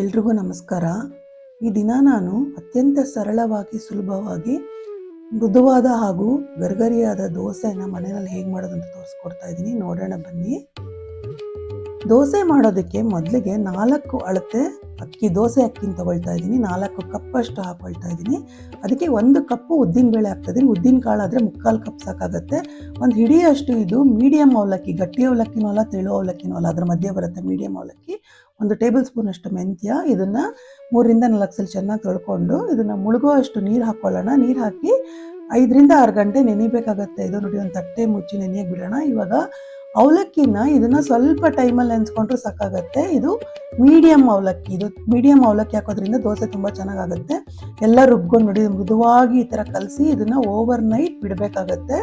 ಎಲ್ರಿಗೂ ನಮಸ್ಕಾರ. ಈ ದಿನ ನಾನು ಅತ್ಯಂತ ಸರಳವಾಗಿ ಸುಲಭವಾಗಿ ಮೃದುವಾದ ಹಾಗೂ ಗರ್ಗರಿಯಾದ ದೋಸೆನ ಮನೆಯಲ್ಲಿ ಹೇಗೆ ಮಾಡೋದಂತ ತೋರಿಸ್ಕೊಡ್ತಾ ಇದ್ದೀನಿ. ನೋಡೋಣ ಬನ್ನಿ. ದೋಸೆ ಮಾಡೋದಕ್ಕೆ ಮೊದಲಿಗೆ 4 ಅಳತೆ ದೋಸೆ ಅಕ್ಕಿನ ತೊಗೊಳ್ತಾ ಇದ್ದೀನಿ. 4 ಕಪ್ ಅಷ್ಟು ಹಾಕೊಳ್ತಾ ಇದ್ದೀನಿ. ಅದಕ್ಕೆ 1 ಕಪ್ಪು ಉದ್ದಿನಬೇಳೆ ಹಾಕ್ತಾಯಿದ್ದೀನಿ. ಉದ್ದಿನ ಕಾಳು ಆದರೆ 3/4 ಕಪ್ ಸಾಕಾಗುತ್ತೆ. ಒಂದು ಹಿಡಿಯಷ್ಟು ಇದು ಮೀಡಿಯಮ್ ಅವಲಕ್ಕಿ, ಗಟ್ಟಿ ಅವಲಕ್ಕಿನೂ ಅಲ್ಲ, ತೆಳು ಅವಲಕ್ಕಿನೂ ಅಲ್ಲ, ಅದರ ಮಧ್ಯೆ ಬರುತ್ತೆ ಮೀಡಿಯಮ್ ಅವಲಕ್ಕಿ. 1 ಟೇಬಲ್ ಸ್ಪೂನ್ ಅಷ್ಟು ಮೆಂತ್ಯ. ಇದನ್ನು 3ರಿಂದ 4 ಸಲ ಚೆನ್ನಾಗಿ ತೊಳ್ಕೊಂಡು ಇದನ್ನು ಮುಳುಗೋ ಅಷ್ಟು ನೀರು ಹಾಕ್ಕೊಳ್ಳೋಣ. ನೀರು ಹಾಕಿ 5ರಿಂದ 6 ಗಂಟೆ ನೆನಿಬೇಕಾಗತ್ತೆ. ಇದು ನೋಡಿ, ಒಂದು ತಟ್ಟೆ ಮುಚ್ಚಿ ನೆನೆಯಕ್ಕೆ ಬಿಡೋಣ. ಇವಾಗ ಅವಲಕ್ಕಿನ ಇದನ್ನು ಸ್ವಲ್ಪ ಟೈಮಲ್ಲಿ ನೆನೆಸ್ಕೊಂಡ್ರೆ ಸಾಕಾಗತ್ತೆ. ಇದು ಮೀಡಿಯಮ್ ಅವಲಕ್ಕಿ. ಇದು ಮೀಡಿಯಮ್ ಅವಲಕ್ಕಿ ಹಾಕೋದ್ರಿಂದ ದೋಸೆ ತುಂಬ ಚೆನ್ನಾಗಾಗುತ್ತೆ. ಎಲ್ಲ ರುಬ್ಕೊಂಡು ನೋಡಿ, ಮೃದುವಾಗಿ ಈ ಥರ ಕಲಸಿ ಇದನ್ನು ಓವರ್ ನೈಟ್ ಬಿಡಬೇಕಾಗತ್ತೆ.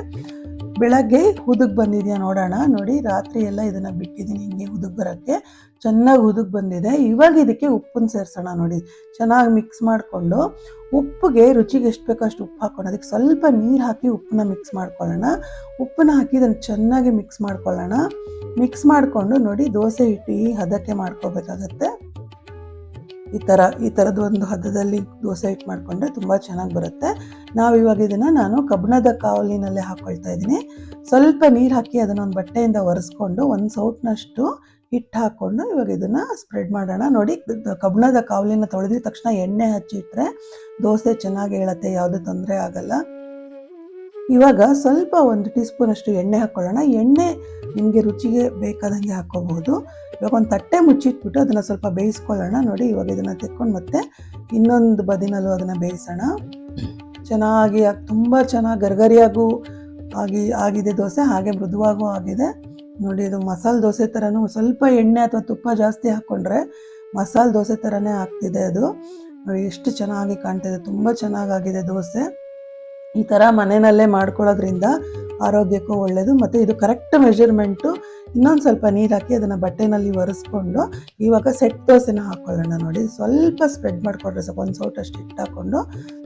ಬೆಳಗ್ಗೆ ಹುದುಗ್ ಬಂದಿದೆಯಾ ನೋಡೋಣ. ನೋಡಿ, ರಾತ್ರಿ ಎಲ್ಲ ಇದನ್ನು ಬಿಟ್ಟಿದ್ದೀನಿ ಹಿಂಗೆ ಹುದುಗ್ ಬರೋಕ್ಕೆ. ಚೆನ್ನಾಗಿ ಹುದುಗ್ ಬಂದಿದೆ. ಇವಾಗ ಇದಕ್ಕೆ ಉಪ್ಪನ್ನು ಸೇರಿಸೋಣ. ನೋಡಿ, ಚೆನ್ನಾಗಿ ಮಿಕ್ಸ್ ಮಾಡಿಕೊಂಡು ಉಪ್ಪಿಗೆ ರುಚಿಗೆ ಎಷ್ಟು ಬೇಕೋ ಅಷ್ಟು ಉಪ್ಪು ಹಾಕ್ಕೊಂಡು ಅದಕ್ಕೆ ಸ್ವಲ್ಪ ನೀರು ಹಾಕಿ ಉಪ್ಪನ್ನ ಮಿಕ್ಸ್ ಮಾಡ್ಕೊಳ್ಳೋಣ. ಉಪ್ಪನ್ನ ಹಾಕಿ ಇದನ್ನು ಚೆನ್ನಾಗಿ ಮಿಕ್ಸ್ ಮಾಡ್ಕೊಳ್ಳೋಣ. ಮಿಕ್ಸ್ ಮಾಡಿಕೊಂಡು ನೋಡಿ, ದೋಸೆ ಹಿಟ್ಟು ಈ ಹದಕ್ಕೆ ಮಾಡ್ಕೋಬೇಕಾಗತ್ತೆ. ಈ ಥರದ್ದು ಒಂದು ಹದದಲ್ಲಿ ದೋಸೆ ಹಿಟ್ಟು ಮಾಡಿಕೊಂಡ್ರೆ ತುಂಬ ಚೆನ್ನಾಗಿ ಬರುತ್ತೆ. ಇವಾಗ ಇದನ್ನು ನಾನು ಕಬ್ಬಿಣದ ಕಾವಲಿನಲ್ಲೇ ಹಾಕ್ಕೊಳ್ತಾ ಇದ್ದೀನಿ. ಸ್ವಲ್ಪ ನೀರು ಹಾಕಿ ಅದನ್ನು ಒಂದು ಬಟ್ಟೆಯಿಂದ ಒರೆಸ್ಕೊಂಡು 1 ಸೌಟ್ನಷ್ಟು ಹಿಟ್ಟು ಹಾಕ್ಕೊಂಡು ಇವಾಗ ಇದನ್ನು ಸ್ಪ್ರೆಡ್ ಮಾಡೋಣ. ನೋಡಿ, ಕಬ್ಬಿಣದ ಕಾವಲಿನ ತೊಳೆದಿದ ತಕ್ಷಣ ಎಣ್ಣೆ ಹಚ್ಚಿಟ್ರೆ ದೋಸೆ ಚೆನ್ನಾಗಿ ಹೇಳುತ್ತೆ, ಯಾವುದೇ ತೊಂದರೆ ಆಗಲ್ಲ. ಇವಾಗ ಸ್ವಲ್ಪ 1 ಟೀ ಸ್ಪೂನ್ ಅಷ್ಟು ಎಣ್ಣೆ ಹಾಕ್ಕೊಳ್ಳೋಣ. ಎಣ್ಣೆ ನಿಮಗೆ ರುಚಿಗೆ ಬೇಕಾದಂಗೆ ಹಾಕ್ಕೋಬಹುದು. ಇವಾಗ ಒಂದು ತಟ್ಟೆ ಮುಚ್ಚಿಟ್ಬಿಟ್ಟು ಅದನ್ನು ಸ್ವಲ್ಪ ಬೇಯಿಸ್ಕೊಳ್ಳೋಣ. ನೋಡಿ, ಇವಾಗ ಇದನ್ನು ತೆಕ್ಕೊಂಡು ಮತ್ತೆ ಇನ್ನೊಂದು ಬದಿನಲ್ಲೂ ಅದನ್ನು ಬೇಯಿಸೋಣ. ಚೆನ್ನಾಗಿ ತುಂಬ ಚೆನ್ನಾಗಿ ಗರ್ಗರಿಯಾಗೂ ಆಗಿದೆ ದೋಸೆ, ಹಾಗೆ ಮೃದುವಾಗೂ ಆಗಿದೆ. ನೋಡಿ, ಇದು ಮಸಾಲೆ ದೋಸೆ ಥರನೂ ಸ್ವಲ್ಪ ಎಣ್ಣೆ ಅಥವಾ ತುಪ್ಪ ಜಾಸ್ತಿ ಹಾಕ್ಕೊಂಡ್ರೆ ಮಸಾಲೆ ದೋಸೆ ಥರನೇ ಆಗ್ತಿದೆ. ಅದು ನೋಡಿ ಎಷ್ಟು ಚೆನ್ನಾಗಿ ಕಾಣ್ತಿದೆ, ತುಂಬ ಚೆನ್ನಾಗಾಗಿದೆ ದೋಸೆ. ಈ ಥರ ಮನೆಯಲ್ಲೇ ಮಾಡ್ಕೊಳ್ಳೋದ್ರಿಂದ ಆರೋಗ್ಯಕ್ಕೂ ಒಳ್ಳೆಯದು. ಮತ್ತು ಇದು ಕರೆಕ್ಟ್ ಮೆಜರ್ಮೆಂಟು. ಇನ್ನೊಂದು ಸ್ವಲ್ಪ ನೀರು ಹಾಕಿ ಅದನ್ನು ಬಟ್ಟೆನಲ್ಲಿ ಒರೆಸ್ಕೊಂಡು ಇವಾಗ ಸೆಟ್ ದೋಸೆನ ಹಾಕ್ಕೊಳ್ಳೋಣ. ನೋಡಿ, ಸ್ವಲ್ಪ ಸ್ಪ್ರೆಡ್ ಮಾಡಿಕೊಂಡ್ರೆ ಸ್ವಲ್ಪ 1 ಸೌಟಷ್ಟು ಹಿಟ್ಟು ಹಾಕ್ಕೊಂಡು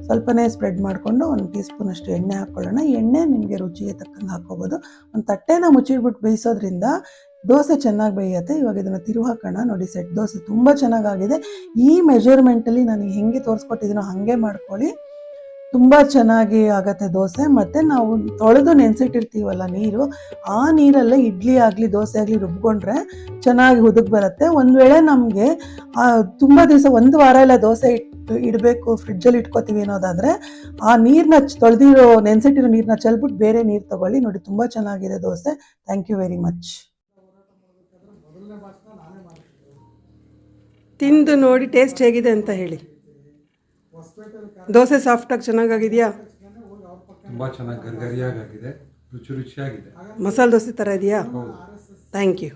ಸ್ವಲ್ಪನೇ ಸ್ಪ್ರೆಡ್ ಮಾಡಿಕೊಂಡು 1 ಟೀ ಸ್ಪೂನ್ ಅಷ್ಟು ಎಣ್ಣೆ ಹಾಕ್ಕೊಳ್ಳೋಣ. ಎಣ್ಣೆ ನಿಮಗೆ ರುಚಿಗೆ ತಕ್ಕಂಗೆ ಹಾಕ್ಕೋಬೋದು. ಒಂದು ತಟ್ಟೆನ ಮುಚ್ಚಿಟ್ಬಿಟ್ಟು ಬೇಯಿಸೋದ್ರಿಂದ ದೋಸೆ ಚೆನ್ನಾಗಿ ಬೇಯುತ್ತೆ. ಇವಾಗ ಇದನ್ನು ತಿರುವು ಹಾಕೋಣ. ನೋಡಿ, ಸೆಟ್ ದೋಸೆ ತುಂಬ ಚೆನ್ನಾಗಾಗಿದೆ. ಈ ಮೆಜರ್ಮೆಂಟಲ್ಲಿ ನಾನು ಹೆಂಗೆ ತೋರಿಸ್ಕೊಟ್ಟಿದ್ದೀನೋ ಹಾಗೆ ಮಾಡ್ಕೊಳ್ಳಿ, ತುಂಬ ಚೆನ್ನಾಗಿ ಆಗುತ್ತೆ ದೋಸೆ. ಮತ್ತು ನಾವು ತೊಳೆದು ನೆನೆಸಿಟ್ಟಿರ್ತೀವಲ್ಲ ನೀರು, ಆ ನೀರಲ್ಲೇ ಇಡ್ಲಿ ಆಗಲಿ ದೋಸೆ ಆಗಲಿ ರುಬ್ಕೊಂಡ್ರೆ ಚೆನ್ನಾಗಿ ಹುದುಗ್ ಬರುತ್ತೆ. ಒಂದು ವೇಳೆ ನಮಗೆ ತುಂಬ ದಿವಸ 1 ವಾರ ಎಲ್ಲ ದೋಸೆ ಇಡಬೇಕು, ಫ್ರಿಡ್ಜಲ್ಲಿ ಇಟ್ಕೋತೀವಿ ಅನ್ನೋದಾದರೆ ಆ ನೀರನ್ನ ತೊಳೆದಿರೋ ನೆನೆಸಿಟ್ಟಿರೋ ನೀರನ್ನ ಚೆಲ್ಬಿಟ್ಟು ಬೇರೆ ನೀರು ತೊಗೊಳ್ಳಿ. ನೋಡಿ, ತುಂಬ ಚೆನ್ನಾಗಿದೆ dosa. Thank you very much. ತಿಂದು ನೋಡಿ ಟೇಸ್ಟ್ ಹೇಗಿದೆ ಅಂತ ಹೇಳಿ. ದೋಸೆ ಸಾಫ್ಟಾಗಿ ಚೆನ್ನಾಗಿದೆಯಾ? ತುಂಬ ಚೆನ್ನಾಗಿ ಗರ್ಗರಿಯಾಗಿದೆ, ರುಚಿಯಾಗಿದೆ. ಮಸಾಲೆ ದೋಸೆ ಥರ ಇದೆಯಾ? Thank you.